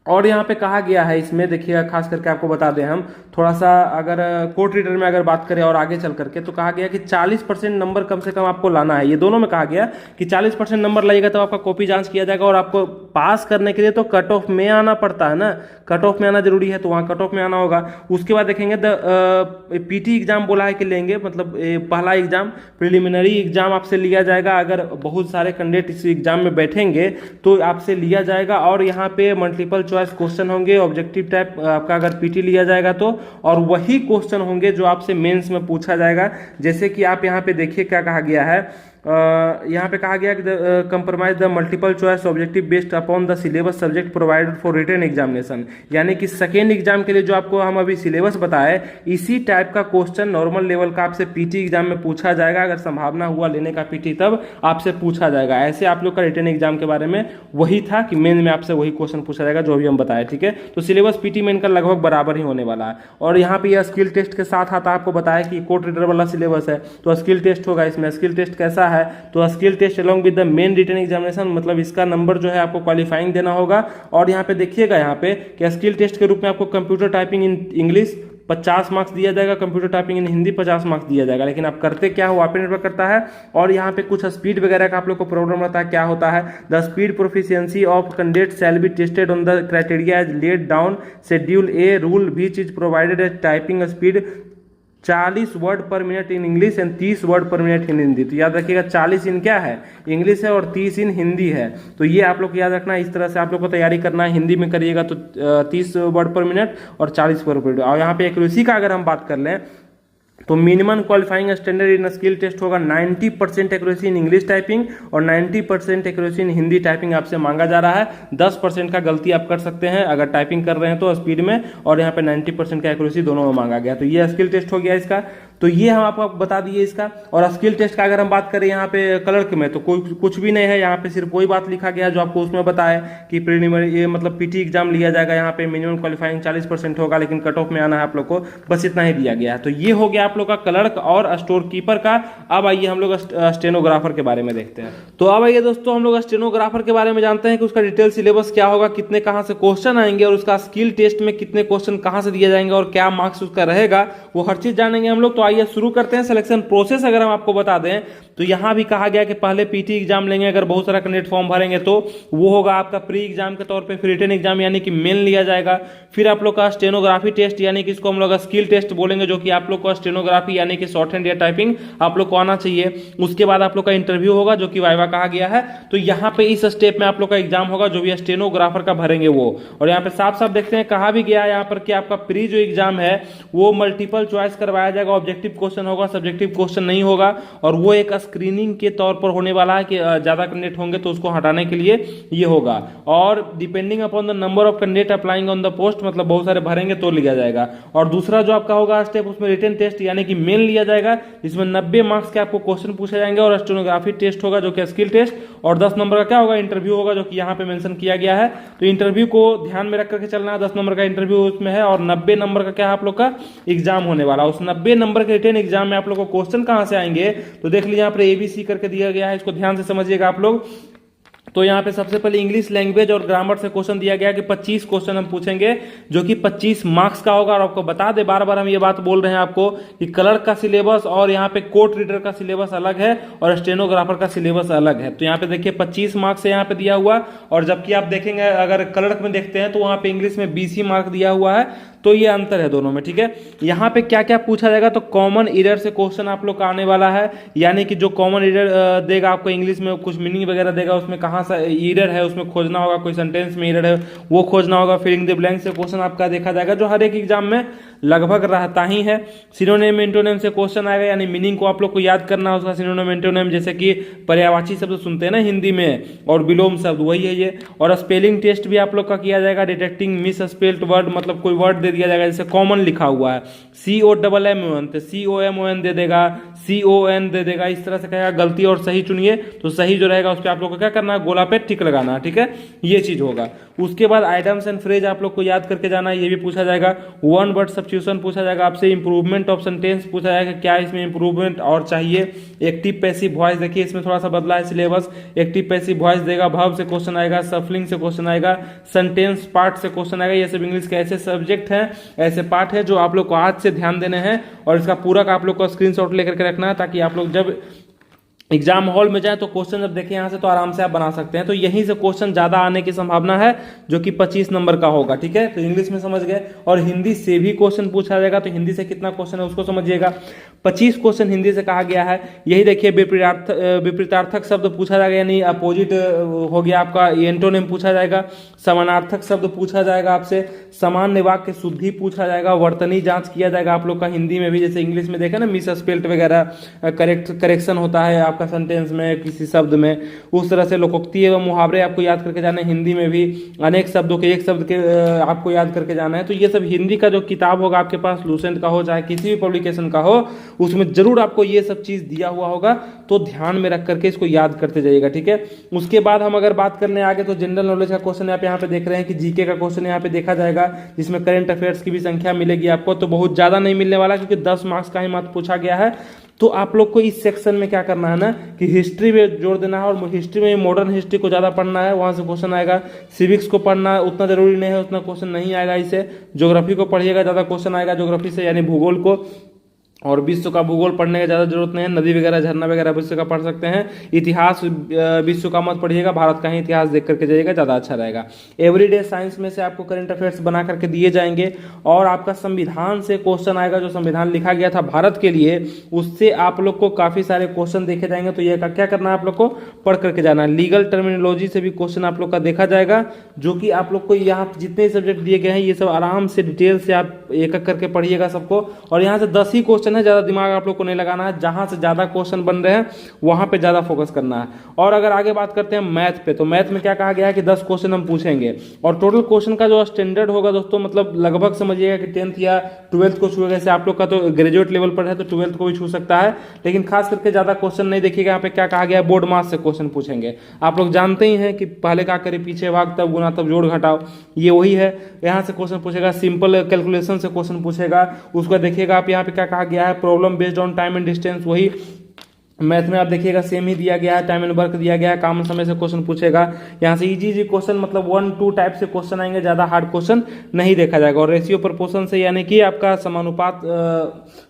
और यहाँ पे कहा गया है, इसमें देखिएगा, खास करके आपको बता दें हम थोड़ा सा, अगर कोर्ट रीडर में अगर बात करें और आगे चल करके, तो कहा गया कि 40% नंबर कम से कम आपको लाना है। ये दोनों में कहा गया कि 40% नंबर लाइएगा तो आपका कॉपी जांच किया जाएगा। और आपको पास करने के लिए तो कट ऑफ में आना पड़ता है ना, कट ऑफ में आना जरूरी है, तो वहाँ कट ऑफ में आना होगा। उसके बाद देखेंगे PT एग्जाम बोला है कि लेंगे, मतलब पहला एग्जाम प्रिलिमिनरी एग्जाम आपसे लिया जाएगा। अगर बहुत सारे कैंडिडेट इस एग्जाम में बैठेंगे तो आपसे लिया जाएगा। और यहाँ पे मल्टीपल चॉइस क्वेश्चन होंगे, ऑब्जेक्टिव टाइप आपका अगर PT लिया जाएगा तो, और वही क्वेश्चन होंगे जो आपसे मेंस में पूछा जाएगा। जैसे कि आप यहाँ पे देखिए क्या कहा गया है, यहाँ पे कहा गया कि compromise the multiple choice objective based upon the syllabus subject provided for written examination, यानी कि सेकेंड एग्जाम के लिए जो आपको हम अभी सिलेबस बताए, इसी टाइप का क्वेश्चन नॉर्मल लेवल का आपसे PT एग्जाम में पूछा जाएगा। अगर संभावना हुआ लेने का PT तब आपसे पूछा जाएगा। ऐसे आप लोग का रिटन एग्जाम के बारे में वही था कि मेन में आपसे वही क्वेश्चन पूछा जाएगा जो भी हम बताए, ठीक है। तो सिलेबस PT मेन का लगभग बराबर ही होने वाला है। और यहाँ पे यह स्किल टेस्ट के साथ आता, आपको बताया कि कोर्ट रीडर वाला सिलेबस है तो स्किल टेस्ट होगा। इसमें स्किल टेस्ट कैसा है, तो skill test along with the main written examination, मतलब इसका नंबर जो है आपको क्वालिफाइंग देना होगा। और यहाँ पे देखिएगा, यहाँ पे कि स्किल टेस्ट के रूप में आपको computer typing in English 50 marks दिया जाएगा, computer typing in Hindi 50 marks दिया जाएगा। लेकिन आप करते क्या हो, आप निर्भर करता है। और यहाँ पे कुछ स्पीड वगैरह का आप लोग को प्रॉब्लम रहता है, क्या होता है, the speed proficiency of candidate shall be tested on the criteria as laid down schedule A rule which is provided as typing speed 40 word per minute in English and 30 word per minute in Hindi. तो याद रखिएगा 40 इन क्या है, English है, और 30 इन हिंदी है। तो ये आप लोग को याद रखना है, इस तरह से आप लोग को तैयारी करना है। हिंदी में करिएगा तो 30 वर्ड पर मिनट और 40 वर्ड पर मिनट। और यहाँ पे एक्यूरेसी का अगर हम बात कर लें तो minimum qualifying standard in skill test होगा 90% एक्यूरेसी इन इंग्लिश टाइपिंग और 90% एक्यूरेसी इन हिंदी टाइपिंग आपसे मांगा जा रहा है। 10% का गलती आप कर सकते हैं अगर टाइपिंग कर रहे हैं तो स्पीड में, और यहाँ पे 90% का एक्यूरेसी दोनों में मांगा गया। तो ये स्किल टेस्ट हो गया इसका, तो ये हम आपको बता दिए इसका। और स्किल टेस्ट का अगर हम बात करें यहाँ पे क्लर्क में तो कोई कुछ भी नहीं है, यहाँ पे सिर्फ वही बात लिखा गया जो आपको उसमें बताया कि प्रीलिमिनरी ये मतलब पीटी एग्जाम लिया जाएगा। यहाँ पे मिनिमम क्वालिफाइंग 40% होगा, लेकिन कट ऑफ में आना है आप लोग को, बस इतना ही दिया गया है। तो ये हो गया आप लोग का क्लर्क और स्टोर कीपर का। अब आइए हम लोग स्टेनोग्राफर के बारे में देखते हैं। तो अब आइए दोस्तों हम लोग स्टेनोग्राफर के बारे में जानते हैं कि उसका डिटेल सिलेबस क्या होगा, कितने कहाँ से क्वेश्चन आएंगे, और उसका स्किल टेस्ट में कितने क्वेश्चन कहाँ से दिए जाएंगे और क्या मार्क्स उसका रहेगा, वो हर चीज जानेंगे हम लोग। तो आइए शुरू करते हैं। सिलेक्शन प्रोसेस अगर हम आपको बता दें तो यहां भी कहा गया कि पहले पीटी एग्जाम लेंगे, अगर बहुत सारा कैंडिडेट फॉर्म भरेंगे तो वो होगा आपका प्री एग्जाम के तौर पे, फिर रिटन एग्जाम यानी कि मेन लिया जाएगा, फिर आप लोग का स्टेनोग्राफी टेस्ट यानी कि इसको हम लोग स्किल टेस्ट बोलेंगे, जो कि आप लोग का स्टेनोग्राफी यानी कि शॉर्ट हैंड या टाइपिंग आप लोग को आना चाहिए। उसके बाद आप लोग का इंटरव्यू होगा जो कि वाइवा कहा गया है। तो यहाँ पे इस स्टेप में आप लोग का एग्जाम होगा जो भी स्टेनोग्राफर का भरेंगे वो। और यहाँ पे साफ साफ देखते हैं कहा भी गया है यहाँ पर कि आपका प्री जो एग्जाम है वो मल्टीपल चॉइस करवाया जाएगा, ऑब्जेक्टिव क्वेश्चन होगा, सब्जेक्टिव क्वेश्चन नहीं होगा, और वो एक स्क्रीनिंग के तौर पर होने वाला है कि ज्यादा कैंडिडेट होंगे तो उसको हटाने के लिए ये होगा। और depending upon the number of candidate applying on the post, मतलब बहुत सारे भरेंगे तो लिया जाएगा। और दूसरा जो आपका होगा स्टेप, उसमें रिटन टेस्ट यानी कि मेन लिया जाएगा, जिसमें 90 मार्क्स के आपको क्वेश्चन पूछे जाएंगे, और स्टेनोग्राफी टेस्ट होगा जो कि स्किल टेस्ट, और 10 नंबर का क्या होगा, इंटरव्यू होगा, जो कि यहाँ पे मेंशन किया गया है। तो इंटरव्यू को ध्यान में रख करके चलना है, 10 नंबर का इंटरव्यू उसमें है, और 90 नंबर का क्या आप लोग का एग्जाम होने वाला। उस 90 नंबर के रिटन एग्जाम में आप लोग को क्वेश्चन कहां से आएंगे, तो देख लीजिए यहाँ पर एबीसी करके दिया गया है, इसको ध्यान से समझिएगा आप लोग। तो यहाँ पे सबसे पहले इंग्लिश लैंग्वेज और ग्रामर से क्वेश्चन दिया गया कि 25 क्वेश्चन हम पूछेंगे जो कि 25 मार्क्स का होगा। और आपको बता दे, बार बार हम ये बात बोल रहे हैं आपको कि क्लर्क का सिलेबस और यहाँ पे कोर्ट रीडर का सिलेबस अलग है और स्टेनोग्राफर का सिलेबस अलग है। तो यहाँ पे देखिए 25 मार्क्स है यहाँ पे दिया हुआ, और जबकि आप देखेंगे अगर क्लर्क में देखते हैं तो वहाँ पे इंग्लिश में 20 मार्क दिया हुआ है। तो ये अंतर है दोनों में, ठीक है। यहाँ पे क्या क्या पूछा जाएगा, तो कॉमन एरर से क्वेश्चन आप लोग का आने वाला है, यानी कि जो कॉमन एरर देगा आपको इंग्लिश में, कुछ मीनिंग वगैरह देगा, उसमें कहाँ सा एरर है उसमें खोजना होगा, कोई सेंटेंस में एरर है वो खोजना होगा। फिलिंग द ब्लैंक से क्वेश्चन आपका देखा जाएगा, जो हर एक एग्जाम में लगभग रहता ही है। सिनोनिम एंटोनिम से क्वेश्चन आएगा, यानी मीनिंग को आप लोग को याद करना है उसका सिनोनिम एंटोनिम, जैसे कि पर्यायवाची शब्द सुनते हैं ना हिंदी में, और विलोम शब्द, वही है ये। और स्पेलिंग टेस्ट भी आप लोग का किया जाएगा, डिटेक्टिंग मिस स्पेल्ड वर्ड, मतलब कोई वर्ड दे दिया जाएगा जैसे कॉमन लिखा हुआ है COMMON तो COMON दे देगा, CON दे देगा, इस तरह से कहेगा गलती और सही चुनिए, तो सही जो रहेगा उस पर आप लोग को क्या करना है, गोला पे टिक लगाना है, ठीक है, ये चीज होगा। उसके बाद आइटम्स एंड फ्रेज आप लोग को याद करके जाना है, ये भी पूछा जाएगा। वन वर्ड सब्स्टिट्यूशन पूछा जाएगा आपसे, इंप्रूवमेंट ऑफ सेंटेंस पूछा जाएगा, क्या इसमें इंप्रूवमेंट और चाहिए। एक्टिव पैसिव वॉइस, देखिए इसमें थोड़ा सा बदला है सिलेबस, एक्टिव पैसिव वॉइस देगा, वर्ब से क्वेश्चन आएगा, सफलिंग से क्वेश्चन आएगा, सेंटेंस पार्ट से क्वेश्चन आएगा। ये सब इंग्लिश के ऐसे सब्जेक्ट हैं, ऐसे पार्ट है जो आप लोग को आज से ध्यान देने हैं, और इसका पूरा का आप लोग को स्क्रीनशॉट लेकर के रखना है, ताकि आप लोग जब एग्जाम हॉल में जाए तो क्वेश्चन जब देखें यहाँ से तो आराम से आप बना सकते हैं। तो यहीं से क्वेश्चन ज्यादा आने की संभावना है, जो कि 25 नंबर का होगा, ठीक है। तो इंग्लिश में समझ गए, और हिंदी से भी क्वेश्चन पूछा जाएगा, तो हिंदी से कितना क्वेश्चन है उसको समझिएगा। 25 क्वेश्चन हिंदी से कहा गया है। यही देखिए विपरीतार्थक शब्द पूछा जाएगा, यानी अपोजिट हो गया आपका, एंटोनिम पूछा जाएगा, समानार्थक शब्द पूछा जाएगा आपसे, सामान्य वाक्य शुद्धि पूछा जाएगा, वर्तनी जांच किया जाएगा आप लोग का हिंदी में भी, जैसे इंग्लिश में देखा ना मिस स्पेल्ट वगैरह करेक्शन होता है आपका सेंटेंस में किसी शब्द में, उस तरह से लोकोक्ति एवं मुहावरे आपको याद करके जाना है। हिंदी में भी अनेक शब्दों के एक शब्द के आपको याद करके जाना है। तो ये सब हिंदी का जो किताब होगा आपके पास, लूसेंट का हो चाहे किसी भी पब्लिकेशन का हो, उसमें जरूर आपको ये सब चीज दिया हुआ होगा, तो ध्यान में रख करके इसको याद करते जाइएगा, ठीक है। उसके बाद हम अगर बात करने आगे तो जनरल नॉलेज का क्वेश्चन आप यहाँ पे देख रहे हैं कि जीके का क्वेश्चन यहाँ पे देखा जाएगा, जिसमें करंट अफेयर्स की भी संख्या मिलेगी आपको। तो बहुत ज्यादा नहीं मिलने वाला, क्योंकि 10 मार्क्स का ही मात्र पूछा गया है। तो आप लोग को इस सेक्शन में क्या करना है ना, कि हिस्ट्री में जोड़ देना है, और हिस्ट्री में मॉडर्न हिस्ट्री को ज़्यादा पढ़ना है, वहाँ से क्वेश्चन आएगा। सिविक्स को पढ़ना उतना जरूरी नहीं है, उतना क्वेश्चन नहीं आएगा इसे। ज्योग्राफी को पढ़िएगा, ज़्यादा क्वेश्चन आएगा ज्योग्राफी से, यानी भूगोल को। और विश्व का भूगोल पढ़ने की ज़्यादा जरूरत नहीं है, नदी वगैरह झरना वगैरह विश्व का पढ़ सकते हैं। इतिहास विश्व का मत पढ़िएगा, भारत का ही इतिहास देख करके जाइएगा, ज़्यादा अच्छा रहेगा। एवरीडे साइंस में से आपको करंट अफेयर्स बना करके दिए जाएंगे और आपका संविधान से क्वेश्चन आएगा, जो संविधान लिखा गया था भारत के लिए, उससे आप लोग को काफ़ी सारे क्वेश्चन देखे जाएंगे। तो ये क्या करना है, आप लोग को पढ़ करके जाना है। लीगल टर्मिनोलॉजी से भी क्वेश्चन आप लोग का देखा जाएगा, जो कि आप लोग को यहाँ जितने सब्जेक्ट दिए गए हैं ये सब आराम से डिटेल से आप एक एक करके पढ़िएगा सबको। और यहाँ से 10 ही क्वेश्चन है, ज़्यादा दिमाग आप लोग को नहीं लगाना है, जहाँ से ज़्यादा क्वेश्चन बन रहे हैं वहाँ पे ज़्यादा फोकस करना है। और अगर आगे बात करते हैं मैथ पे, तो मैथ में क्या कहा गया है कि 10 क्वेश्चन हम पूछेंगे और टोटल क्वेश्चन का जो स्टैंडर्ड होगा दोस्तों, मतलब लगभग समझिएगा कि 10th या 12th को छुएगा। जैसे आप लोग का तो ग्रेजुएट लेवल पर है तो 12th को भी छू सकता है, लेकिन खास करके ज़्यादा क्वेश्चन नहीं देखिएगा। यहाँ पे क्या कहा गया है, बोर्ड मास से क्वेश्चन पूछेंगे। आप लोग जानते ही हैं कि पहले क्या करें, पीछे भाग तब गुना तब जोड़ घटाओ, ये वही है। यहाँ से क्वेश्चन पूछेगा, सिंपल कैलकुलेशन से क्वेश्चन पूछेगा, उसको देखिएगा आप। यहाँ पे क्या कहा गया है, problem based on time and distance, वही मैथ में आप देखिएगा सेम ही दिया गया है, टाइम एंड वर्क दिया गया है, कॉमन समय से क्वेश्चन पूछेगा। यहाँ से इजी क्वेश्चन मतलब 1-2 टाइप से क्वेश्चन आएंगे, ज़्यादा हार्ड क्वेश्चन नहीं देखा जाएगा। और रेशियो प्रोपोर्शन से यानी कि आपका समानुपात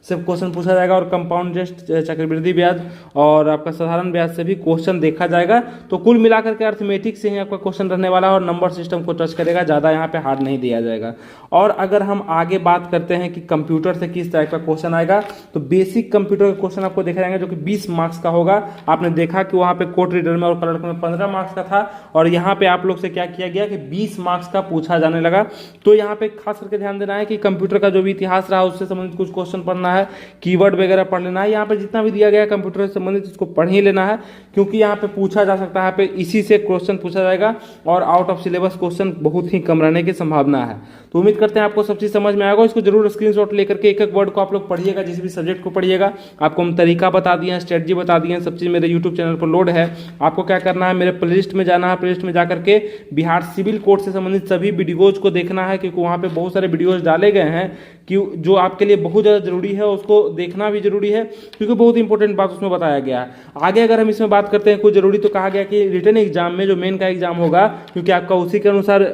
से क्वेश्चन पूछा जाएगा, और कंपाउंड इंटरेस्ट चक्रवृद्धि ब्याज और आपका साधारण ब्याज से भी क्वेश्चन देखा जाएगा। तो कुल मिलाकर के अर्थमेटिक से ही आपका क्वेश्चन रहने वाला है और नंबर सिस्टम को टच करेगा, ज़्यादा यहाँ पे हार्ड नहीं दिया जाएगा। और अगर हम आगे बात करते हैं कि कंप्यूटर से किस टाइप का क्वेश्चन आएगा, तो बेसिक कंप्यूटर के क्वेश्चन आपको देखा जाएंगे, जो कि 20 मार्क्स का होगा। आपने देखा कि वहां पे कोड रीडर में और कलर में 15 मार्क्स का था, और यहाँ पे आप लोग से क्या किया गया कि 20 मार्क्स का पूछा जाने लगा। तो यहाँ पे खास करके ध्यान देना है कि कंप्यूटर का जो भी इतिहास रहा उससे संबंधित कुछ क्वेश्चन पढ़ना है, कीवर्ड वगैरह पढ़ लेना है। यहाँ पे जितना भी दिया गया है कंप्यूटर से संबंधित उसको पढ़ ही लेना है, क्योंकि यहाँ पे पूछा जा सकता है, यहाँ पे इसी से क्वेश्चन पूछा जाएगा और आउट ऑफ सिलेबस क्वेश्चन बहुत ही कम रहने की संभावना है। तो उम्मीद करते हैं आपको सब चीज समझ में आएगा। इसको जरूर स्क्रीनशॉट लेकर के एक एक वर्ड को आप लोग पढ़िएगा, जिस भी सब्जेक्ट को पढ़िएगा। आपको हम तरीका बता दिए हैं, स्ट्रेटजी बता दिए हैं, सब चीज मेरे यूट्यूब चैनल पर लोड है। आपको क्या करना है, मेरे प्लेलिस्ट में जाना है, प्लेलिस्ट में जाकर के बिहार सिविल कोड से संबंधित सभी वीडियोज को देखना है, क्योंकि वहाँ पे बहुत सारे वीडियोज डाले गए हैं कि जो आपके लिए बहुत ज़्यादा जरूरी है, उसको देखना भी जरूरी है, क्योंकि बहुत इंपॉर्टेंट बात उसमें बताया गया है। आगे अगर हम इसमें बात करते हैं कुछ जरूरी, तो कहा गया कि रिटन एग्जाम में जो मेन का एग्जाम होगा, क्योंकि आपका उसी के अनुसार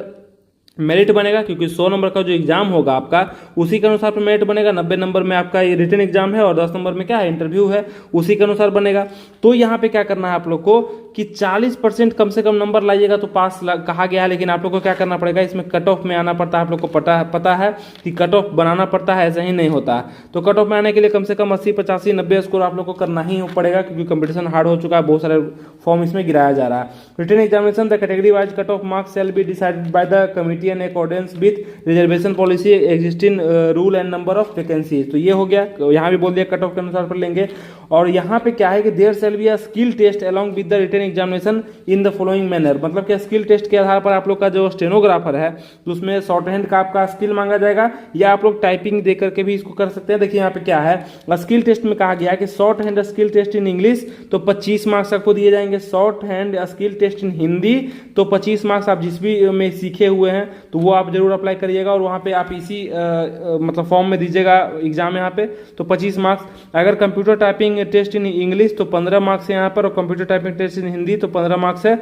मेरिट बनेगा, क्योंकि 100 नंबर का जो एग्जाम होगा आपका उसी के अनुसार पर मेरिट बनेगा। 90 नंबर में आपका ये रिटन एग्जाम है और 10 नंबर में क्या है, इंटरव्यू है, उसी के अनुसार बनेगा। तो यहाँ पे क्या करना है आप लोग को कि 40% कम से कम नंबर लाइएगा तो पास कहा गया है, लेकिन आप लोग को क्या करना पड़ेगा, इसमें कट ऑफ में आना पड़ता है। आप लोग को पता है कि कट ऑफ बनाना पड़ता है, ऐसा ही नहीं होता। तो कट ऑफ में आने के लिए कम से कम 80, 85, 90 स्कोर आप लोग को करना ही पड़ेगा, क्योंकि कंपटीशन हार्ड हो चुका है, बहुत सारे फॉर्म इसमें गिराया जा रहा है। Written examination the category wise cut off marks shall be decided by the committee in accordance with reservation policy existing rule and number of vacancies. तो ये हो गया, यहाँ भी बोल दिया कट ऑफ के अनुसार पर लेंगे। और यहाँ पे क्या है कि there shall be a skill test along with the written examination in the following manner. मतलब कि स्किल टेस्ट के आधार पर आप लोग का जो स्टेनोग्राफर है, तो उसमें शॉर्ट हैंड का आपका स्किल मांगा जाएगा, या आप लोग टाइपिंग दे करके भी इसको कर सकते हैं। देखिए यहाँ पे क्या है, स्किल टेस्ट में कहा गया है कि shorthand skill test in English तो 25 मार्क्स आपको दिए जाएंगे। Shorthand skill test in Hindi तो 25 मार्क्स, आप जिस भी में सीखे हुए हैं तो वो आप जरूर अप्लाई करिएगा, और वहाँ पे आप इसी मतलब फॉर्म में दीजिएगा एग्जाम यहाँ पे, तो 25 मार्क्स। अगर computer typing test in English तो 15 मार्क्स है यहाँ पर, और computer typing test in Hindi तो 15 मार्क्स है।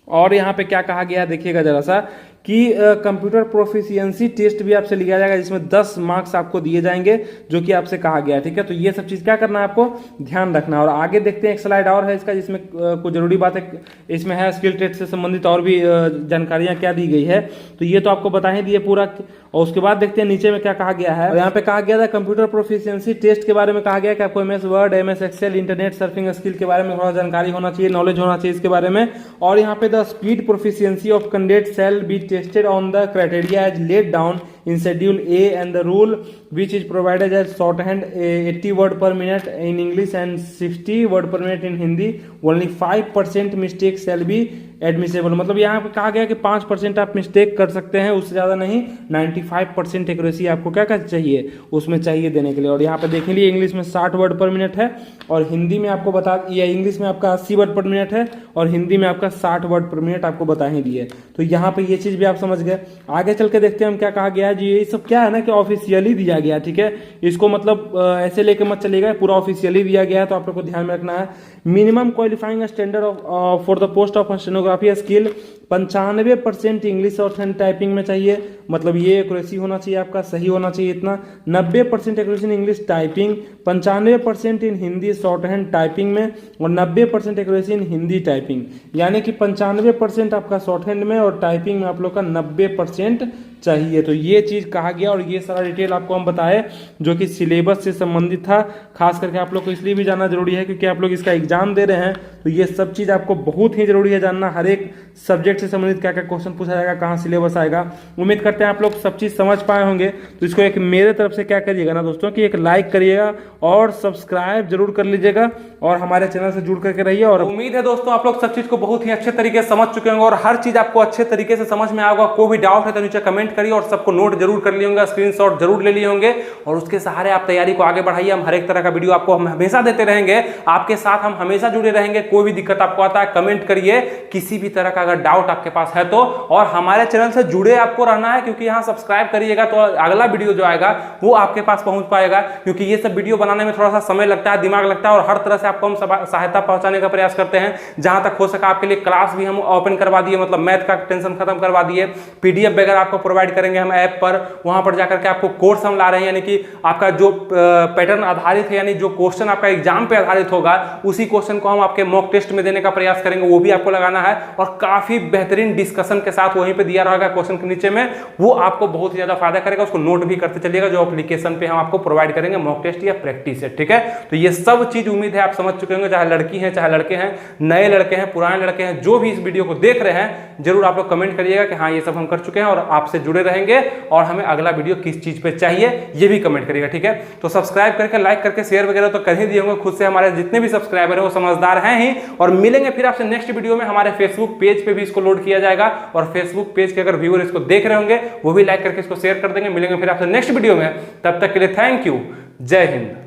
और यहाँ पे क्या कहा गया है देखिएगा जरा सा कि कंप्यूटर प्रोफिशिएंसी टेस्ट भी आपसे लिया जाएगा, जिसमें 10 मार्क्स आपको दिए जाएंगे, जो कि आपसे कहा गया है। ठीक है, तो ये सब चीज क्या करना है, आपको ध्यान रखना है। और आगे देखते हैं, एक स्लाइड और है इसका, जिसमें कुछ जरूरी बातें इसमें है, स्किल टेस्ट से संबंधित और भी जानकारियां क्या दी गई है, तो ये तो आपको बता ही दिए पूरा। और उसके बाद देखते हैं नीचे में क्या कहा गया है। यहाँ पे कहा गया था कंप्यूटर प्रोफिशिएंसी टेस्ट के बारे में कहा गया कि आपको MS word, MS excel, internet surfing skill के बारे में थोड़ा जानकारी होना चाहिए, नॉलेज होना चाहिए इसके बारे में। और यहाँ पे the speed proficiency of candidate shall be tested on the criteria as laid down in schedule A and the rule which is provided as shorthand 80 word per minute in English and 60 word per minute in Hindi, only 5% mistake shall be admissible। मतलब यहाँ पे कहा गया कि 5% आप mistake कर सकते हैं, उससे ज़्यादा नहीं। 95% एक्यूरेसी आपको क्या चाहिए, उसमें चाहिए देने के लिए। और यहाँ पे देख लीजिए इंग्लिश में 60 वर्ड पर मिनट है, और हिंदी में आपको बता, या इंग्लिश में आपका 80 वर्ड पर मिनट है, और हिंदी में आपका 60 वर्ड पर मिनट आपको बता ही दिए। तो यहाँ पे ये चीज़ भी आप समझ गए। आगे चल के देखते हैं हम क्या कहा गया है जी। ये सब क्या है ना कि ऑफिशियली दिया गया, ठीक है, इसको मतलब ऐसे लेके मत चलिएगा, पूरा ऑफिशियली दिया गया है, तो आप लोग को ध्यान में रखना है। Minimum qualifying standard for the post of stenographer orthography skill 95% English short hand typing में चाहिए, मतलब ये एक्यूरेसी होना चाहिए आपका, सही होना चाहिए इतना। 90% accuracy in English typing, 95% in Hindi short hand typing में, और 90% एक्यूरेसी इन हिंदी टाइपिंग। यानी कि 95% आपका शॉर्ट हैंड में और टाइपिंग में आप लोग का 90% चाहिए। तो ये चीज़ कहा गया और ये सारा डिटेल आपको हम बताए जो कि सिलेबस से संबंधित था। खास करके आप लोग को इसलिए भी जानना जरूरी है क्योंकि आप लोग इसका एग्जाम दे रहे हैं, तो ये सब चीज़ आपको बहुत ही जरूरी है जानना। हर एक सब्जेक्ट से संबंधित क्या क्या क्वेश्चन पूछा जाएगा, कहाँ सिलेबस आएगा। उम्मीद करते हैं आप लोग सब चीज़ समझ पाए होंगे। तो इसको एक मेरे तरफ से क्या करिएगा ना दोस्तों कि एक लाइक करिएगा और सब्सक्राइब जरूर कर लीजिएगा और हमारे चैनल से जुड़ करके रहिए। और उम्मीद है दोस्तों आप लोग सब चीज को बहुत ही अच्छे तरीके से समझ चुके होंगे और हर चीज आपको अच्छे तरीके से समझ में आएगा। कोई भी डाउट है तो नीचे कमेंट करिए और सबको नोट जरूर कर लिए होंगे, स्क्रीनशॉट जरूर ले लिए होंगे और उसके सहारे आप तैयारी को आगे बढ़ाइए। हम हर एक तरह का वीडियो आपको हम हमेशा देते रहेंगे, आपके साथ हम हमेशा जुड़े रहेंगे। कोई भी दिक्कत आपको आता है कमेंट करिए, किसी भी तरह का अगर डाउट आपके पास है तो। और हमारे चैनल से जुड़े आपको रहना है क्योंकि यहाँ सब्सक्राइब करिएगा तो अगला वीडियो जो आएगा वो आपके पास पहुंच पाएगा, क्योंकि ये सब वीडियो बनाने में थोड़ा सा समय लगता है, दिमाग लगता है और हर तरह से आपको हम सहायता पहुंचाने का प्रयास करते हैं। जहां तक हो सका आपके लिए क्लास भी हम ओपन करवा दिए, मतलब मैथ का टेंशन खत्म करवा दिए। पीडीएफ वगैरह आपको प्रोवाइड करेंगे हम ऐप पर, वहां पर जाकर के आपको कोर्स हम ला रहे हैं, यानी कि आपका जो पैटर्न आधारित है, यानी जो क्वेश्चन आपका एग्जाम पे आधारित होगा उसी क्वेश्चन को हम आपके मॉक टेस्ट में देने का प्रयास करेंगे, वो भी आपको लगाना है। और काफी बेहतरीन डिस्कशन के साथ वहीं पे दिया रहेगा क्वेश्चन के नीचे में, वो आपको बहुत ही ज्यादा फायदा करेगा। उसको नोट भी करते चलिएगा जो एप्लीकेशन पे हम आपको प्रोवाइड करेंगे मॉक टेस्ट या प्रैक्टिस है, ठीक है। तो ये सब चीज उम्मीद है आप समझ चुके होंगे, चाहे लड़की हैं चाहे लड़के हैं, नए लड़के हैं पुराने लड़के हैं, जो भी इस वीडियो को देख रहे हैं जरूर आप लोग कमेंट करिएगा कि हाँ ये सब हम कर चुके हैं और आपसे जुड़े रहेंगे और हमें अगला वीडियो किस चीज पे चाहिए ये भी कमेंट करिएगा, ठीक है। तो सब्सक्राइब करके लाइक करके शेयर वगैरह तो कर ही दिए होंगे। खुद से हमारे जितने भी सब्सक्राइबर हैं वो समझदार हैं ही। और मिलेंगे फिर आपसे नेक्स्ट वीडियो में। हमारे फेसबुक पेज पे भी इसको लोड किया जाएगा और फेसबुक पेज के अगर व्यूअर इसको देख रहे होंगे वो भी लाइक करके इसको शेयर कर देंगे। मिलेंगे फिर आपसे नेक्स्ट वीडियो में, तब तक के लिए थैंक यू, जय हिंद।